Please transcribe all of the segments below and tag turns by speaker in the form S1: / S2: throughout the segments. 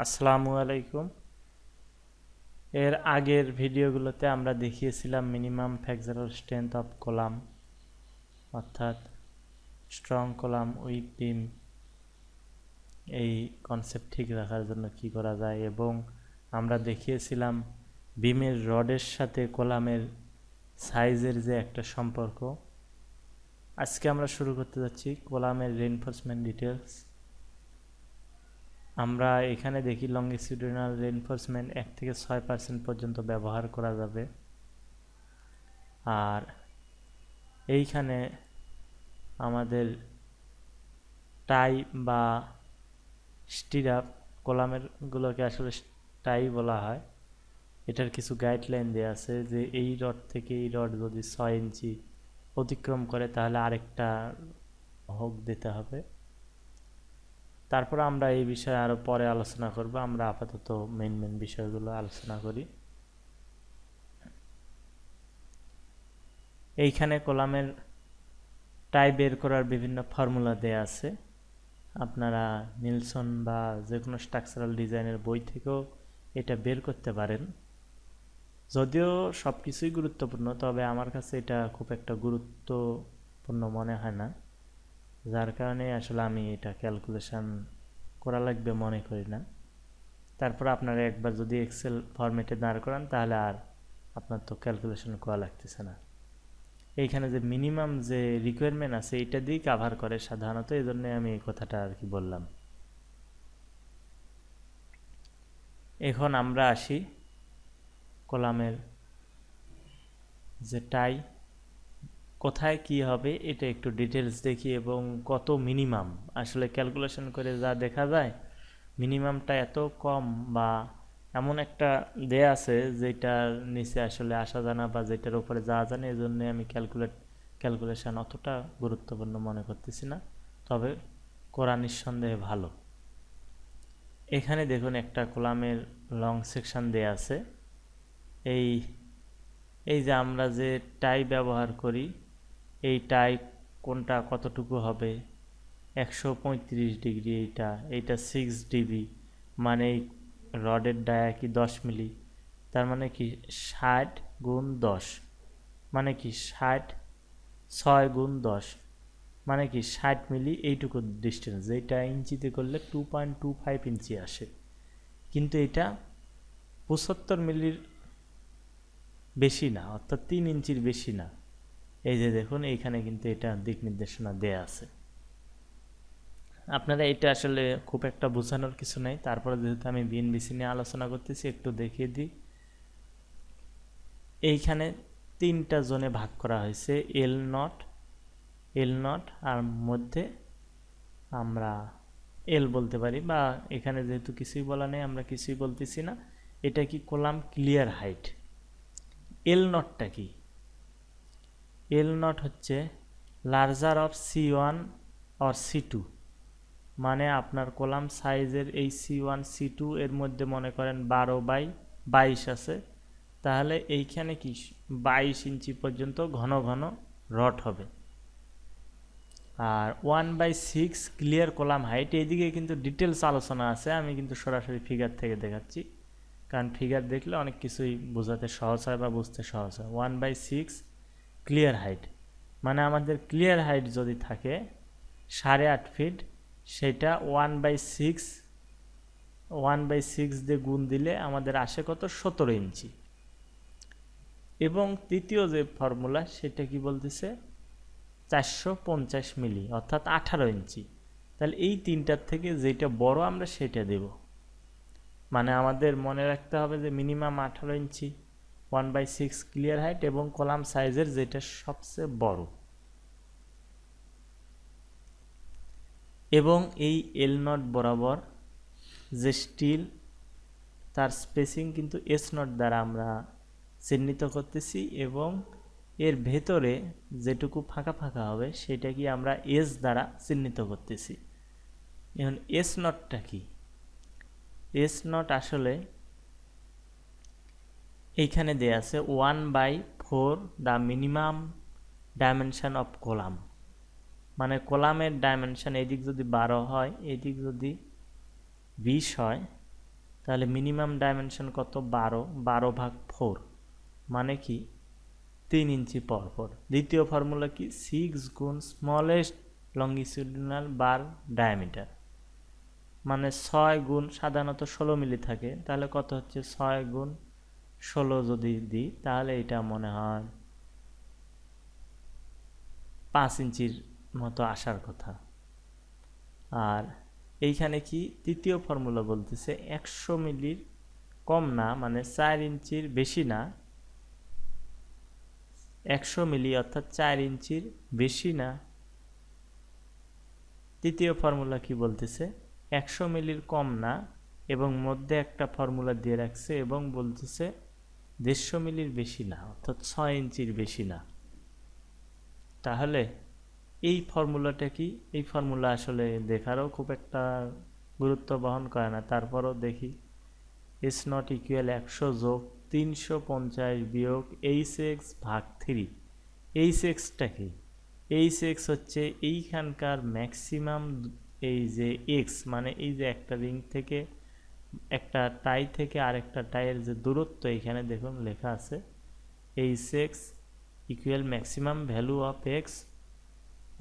S1: আসসালামু আলাইকুম। এর আগের ভিডিওগুলোতে আমরা দেখিয়েছিলাম মিনিমাম ফ্লেক্সুরাল স্ট্রেংথ অফ কলাম, অর্থাৎ স্ট্রং কলাম উইক বিম এই কনসেপ্ট ঠিক রাখার জন্য কি করা যায়, এবং আমরা দেখিয়েছিলাম বিমের রডের সাথে কলামের সাইজের যে একটা সম্পর্ক। আজকে আমরা শুরু করতে যাচ্ছি কলামের রিইনফোর্সমেন্ট ডিটেলস। আমরা এখানে দেখি লংগিটিউডিনাল রিইনফোর্সমেন্ট 1 থেকে 6% পর্যন্ত ব্যবহার করা যাবে। আর এইখানে আমাদের টাই বা স্টিরাপ, কলামের গুলোকে আসলে টাই বলা হয়, এটার কিছু গাইডলাইন দেওয়া আছে যে এই রড থেকে এই রড যদি 6 ইঞ্চি অতিক্রম করে তাহলে আরেকটা হুক দিতে হবে। তারপর আমরা এই বিষয়ে আরো পরে আলোচনা করব। আমরা আপাতত মেইন বিষয়গুলো আলোচনা করি। এইখানে কলামের টাই বের করার বিভিন্ন ফর্মুলা দেয়া আছে। আপনারা নিলসন বা যে কোনো স্ট্রাকচারাল ডিজাইনের বই থেকেও এটা বের করতে পারেন। যদিও সব কিছুই গুরুত্বপূর্ণ, তবে আমার কাছে এটা খুব একটা গুরুত্বপূর্ণ মনে হয় না, যার কারণে আসলে আমি এটা ক্যালকুলেশন করা লাগবে মনে করি না। তারপর আপনারা একবার যদি এক্সেল ফরম্যাটে দাঁড় করান তাহলে আর আপনার তো ক্যালকুলেশন করা লাগতেছে না। এইখানে যে মিনিমাম যে রিকোয়ারমেন্ট আছে এটা দিয়েই কাভার করে সাধারণত, এই জন্য আমি এই কথাটা আর কি বললাম। এখন আমরা আসি কলামের যে টাই কোথায় কি হবে এটা একটু ডিটেলস দেখি, এবং কত মিনিমাম আসলে ক্যালকুলেশন করে যা দেখা যায় মিনিমামটা এত কম বা এমন একটা দেয়া আছে যেটার নিচে আসলে আসা জানা বা যেটার উপরে যাওয়া জানে, এই জন্য আমি ক্যালকুলেশন অতটা গুরুত্বপূর্ণ মনে করতেছি না, তবে করা নিঃসন্দেহে ভালো। এখানে দেখুন একটা কলামের লং সেকশন দেয়া আছে। এই এই যে আমরা যে টাই ব্যবহার করি, এই টাই কোনটা কতটুকু হবে, 135 ডিগ্রি, এইটা 6 ডিবি, মানে এই রডের ডায়া কি 10 মিলি, তার মানে কি 60 গুণ 10, মানে কি 60, 6 গুণ 10, মানে কি 60 মিলি। এইটুকু ডিস্টেন্স যেটা ইঞ্চিতে করলে 2.25 ইঞ্চি আসে, কিন্তু এটা 75 মিলির বেশি না, অর্থাৎ 3 ইঞ্চির বেশি না। এই যে দেখুন এইখানে কিন্তু এটা দিক নির্দেশনা দেয়া আছে। আপনারা এটা আসলে খুব একটা বোঝানোর কিছু নাই, তারপরে যেহেতু আমি বিএনবিসি নিয়ে আলোচনা করতেছি একটু দেখিয়ে দিই। এইখানে 3টা জোনে ভাগ করা হয়েছে, এল নট আর মধ্যে আমরা এল বলতে পারি, বা এখানে যেহেতু কিছুই বলা নেই আমরা কিছুই বলতেছি না। এটা কি কলাম ক্লিয়ার হাইট। এল নটটা কি? এল নট হচ্ছে larger of C1 or C2, মানে আপনার কলাম সাইজের এই C1 C2 এর মধ্যে মনে করেন 12/22 আছে, তাহলে এইখানে কি 22 ইঞ্চি পর্যন্ত ঘন ঘন রড হবে। আর 1/6 ক্লিয়ার কলাম হাইট, এইদিকে কিন্তু ডিটেলস আলোচনা আছে, আমি কিন্তু সরাসরি ফিগার থেকে দেখাচ্ছি, কারণ ফিগার দেখলে অনেক কিছুই বোঝাতে সহজ হয় বা বুঝতে সহজ হয়। 1/6 ক্লিয়ার হাইট, মানে আমাদের ক্লিয়ার হাইট যদি থাকে 8.5 ফিট, সেটা 1/6 দিয়ে গুণ দিলে আমাদের আসে কত, 17 ইঞ্চি। এবং তৃতীয় যে ফর্মুলা সেটা কি বলতেছে, 450 মিলি, অর্থাৎ 18 ইঞ্চি। তাহলে এই তিনটার থেকে যেটা বড় আমরা সেটা দেব, মানে আমাদের মনে রাখতে হবে যে মিনিমাম 18 ইঞ্চি, 1/6 ক্লিয়ার হাইট, এবং কলাম সাইজের যেটা সবচেয়ে বড়। এবং এই এল নট বরাবর যে স্টিল, তার স্পেসিং কিন্তু এস নট দ্বারা আমরা চিহ্নিত করতেছি, এবং এর ভেতরে যেটুকু ফাঁকা ফাঁকা হবে সেটা কি আমরা এস দ্বারা চিহ্নিত করতেছি। এখন এস নটটা কি? এস নট আসলে এইখানে দেয়া আছে 1/4 the minimum dimension of column, মানে কলামের ডাইমেনশন এদিক যদি 12 হয়, এদিক যদি 20 হয়, তাহলে মিনিমাম ডাইমেনশন কত, 12, 12/4 মানে কি 3 ইঞ্চি পর পর। দ্বিতীয় ফর্মুলা কি, 6 গুণ স্মলেস্ট লঙ্গিটিউডিনাল বার ডায়ামিটার, মানে 6 গুণ সাধারণত 16 মিলি থাকে, তাহলে কত হচ্ছে 6 গুণ 16 যদি দিই তাহলে এটা মনে হয় 5 ইঞ্চির মতো আসার কথা। আর এইখানে কি তৃতীয় ফর্মুলা বলতেছে 100 মিলির কম না, মানে 4 ইঞ্চির বেশি না, 100 মিলি অর্থাৎ 4 ইঞ্চির বেশি না। তৃতীয় ফর্মুলা কি বলতেছে, 100 মিলির কম না, এবং মধ্যে একটা ফর্মুলা দিয়ে রাখছে এবং বলতেছে 150 মিলির বেশি না, অর্থাৎ 6 ইঞ্চির বেশি না। তাহলে এই ফর্মুলাটা কি, এই ফর্মুলা আসলে দেখারও খুব একটা গুরুত্ব বহন করে না, তারপরও দেখি। এস নট ইকুয়াল 100 যোগ 350 বিয়োগ h(x/3)। h(x)টা কি, h(x) হচ্ছে এইখানকার ম্যাক্সিমাম, এই যে এক্স মানে এই যে একটা রিং থেকে একটা টাই থেকে আরেকটা টাইয়ের যে দূরত্ব, এইখানে দেখুন লেখা আছে h(x) equal maximum value of x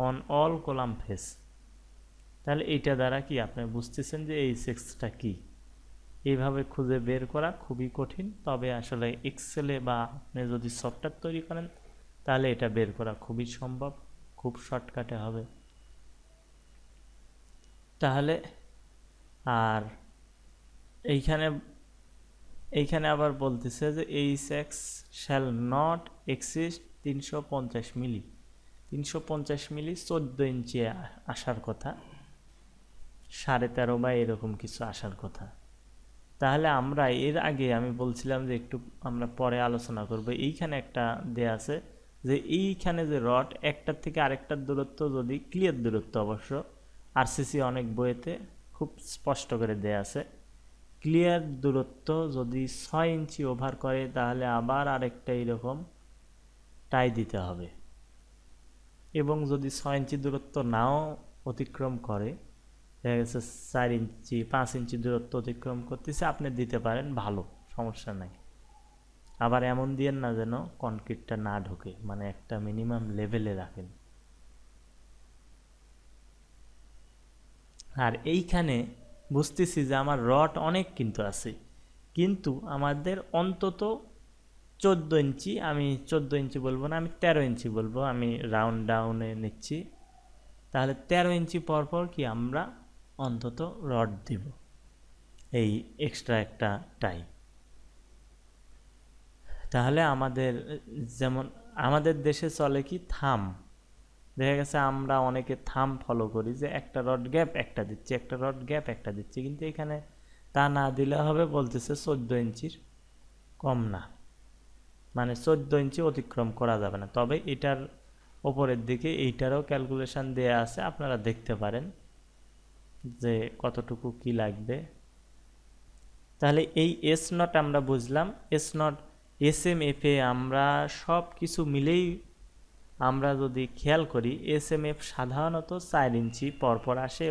S1: on all column face. তাহলে এইটা দ্বারা কি আপনি বুঝতেছেন যে h(x)টা কি। এইভাবে খুঁজে বের করা খুবই কঠিন, তবে আসলে এক্সেলে বা আপনি যদি সফটওয়্যার তৈরি করেন তাহলে এটা বের করা খুবই সম্ভব, খুব শর্টকাটে হবে। তাহলে আর এইখানে আবার বলতেছে যে h(x) শ্যাল নট এক্সিস্ট 350 মিলি, 350 মিলি 14 ইঞ্চি আসার কথা, 13.5 বা এরকম কিছু আসার কথা। তাহলে আমরা এর আগে আমি বলছিলাম যে একটু আমরা পরে আলোচনা করব, এইখানে একটা দেয়া আছে যে এইখানে যে রড একটার থেকে আরেকটার দূরত্ব, যদি ক্লিয়ার দূরত্ব অবশ্য, আরসিসি অনেক বইয়েতে খুব স্পষ্ট করে দেয়া আছে, ক্লিয়ার দূরত্ব যদি 6 ইঞ্চি ওভার করে তাহলে আবার আরেকটা এরকম টাই দিতে হবে, এবং যদি 6 ইঞ্চি দূরত্ব নাও অতিক্রম করে, দেখা গেছে 4 ইঞ্চি 5 ইঞ্চি দূরত্ব অতিক্রম করতেছে, আপনি দিতে পারেন, ভালো, সমস্যা নাই। আবার এমন দিয়েন না যেন কনক্রিটটা না ঢোকে, মানে একটা মিনিমাম লেভেলে রাখেন। আর এইখানে বুঝতেছি যে আমার রড অনেক কিন্তু আছে, কিন্তু আমাদের অন্তত 14 ইঞ্চি, আমি 14 ইঞ্চি বলবো না, আমি 13 ইঞ্চি বলবো, আমি রাউন্ড ডাউনে নিচ্ছি। তাহলে 13 ইঞ্চি পর পর কি আমরা অন্তত রড দিব, এই এক্সট্রা একটা টাই। তাহলে আমাদের যেমন আমাদের দেশে চলে কি থাম, দেখা গেছে আমরা অনেকে থাম ফলো করি যে একটা রড গ্যাপ একটা দিচ্ছি, একটা রড গ্যাপ একটা দিচ্ছি, কিন্তু এখানে তা না দিলে হবে, বলতেছে 14 ইঞ্চির কম না, মানে 14 ইঞ্চি অতিক্রম করা যাবে না। তবে এটার ওপরের দিকে এইটারও ক্যালকুলেশন দেয়া আছে, আপনারা দেখতে পারেন যে কতটুকু কি লাগবে। তাহলে এই এস নট আমরা বুঝলাম, S naught S M F এ আমরা সব কিছু মিলেই আমরা যদি খেয়াল করি, এস এম এফ সাধারণত 4 ইঞ্চি পরপর আসে,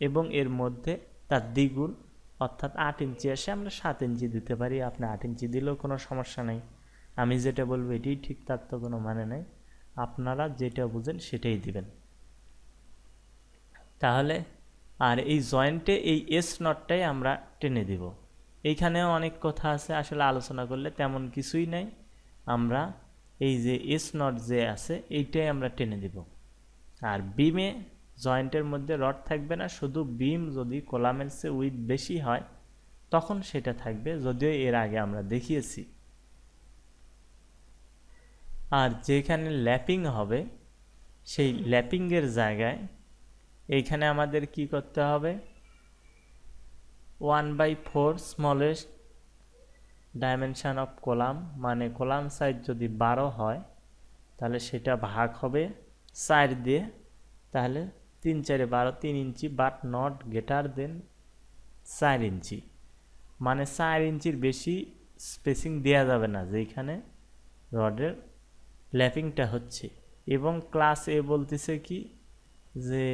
S1: এবং এর মধ্যে তার দ্বিগুণ অর্থাৎ 8 ইঞ্চি আসে, আমরা 7 ইঞ্চি দিতে পারি, আপনি 8 ইঞ্চি দিলেও কোনো সমস্যা নেই। আমি যেটা বলবো এটাই ঠিক, তার তো কোনো মানে নেই, আপনারা যেটা বুঝেন সেটাই দিবেন। তাহলে আর এই জয়েন্টে এই এস নটটাই আমরা টেনে দিব। এইখানেও অনেক কথা আছে, আসলে আলোচনা করলে তেমন কিছুই নাই, আমরা এই যে এস নট যে আছে এইটাই আমরা টেনে দিব। আর বিমে জয়েন্টের মধ্যে রড থাকবে না, শুধু বিম যদি কলামের চেয়ে উইথ বেশি হয় তখন সেটা থাকবে, যদিও এর আগে আমরা দেখিয়েছি। আর যেখানে ল্যাপিং হবে সেই ল্যাপিংয়ের জায়গায় এইখানে আমাদের কি করতে হবে, 1/4 স্মলেস্ট ডাইমেনশন অফ কলাম, মানে কলাম সাইজ যদি 12 হয় তাহলে সেটা ভাগ হবে 4 দিয়ে, তাহলে 3 4 12, 3 ইঞ্চি, বাট নট গ্রেটার দেন 4 ইঞ্চি, মানে 4 ইঞ্চির বেশি স্পেসিং দেওয়া যাবে না যেখানে রডের ল্যাপিংটা হচ্ছে। এবং ক্লাস এ বলতেছে কি যে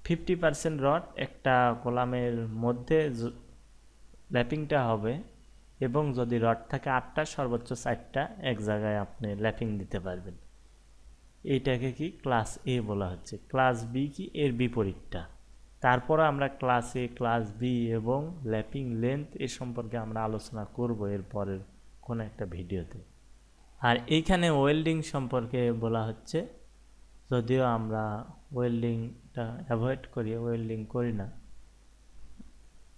S1: 50% রড একটা কলামের মধ্যে ল্যাপিংটা হবে, এবং যদি রড থাকে 8টা সর্বোচ্চ 4টা এক জায়গায় আপনি ল্যাপিং দিতে পারবেন। এইটাকে কি ক্লাস এ বলা হচ্ছে। ক্লাস বি কি এর বিপরীতটা। তারপর আমরা ক্লাস এ, ক্লাস বি এবং ল্যাপিং লেন্থ এ সম্পর্কে আমরা আলোচনা করব এর পরের কোনো একটা ভিডিওতে। আর এইখানে ওয়েল্ডিং সম্পর্কে বলা হচ্ছে, যদিও আমরা ওয়েল্ডিংটা অ্যাভয়েড করি, ওয়েল্ডিং করি না,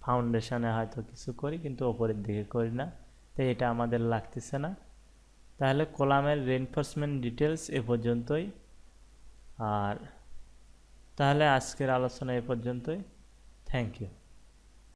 S1: ফাউন্ডেশনে হয়তো কিছু করি কিন্তু ওপরের দিকে করি না, তাই এটা আমাদের লাগতেছে না। তাহলে কলামের রেইনফোর্সমেন্ট ডিটেলস এ পর্যন্তই। আর তাহলে আজকের আলোচনা এ পর্যন্তই। Thank you.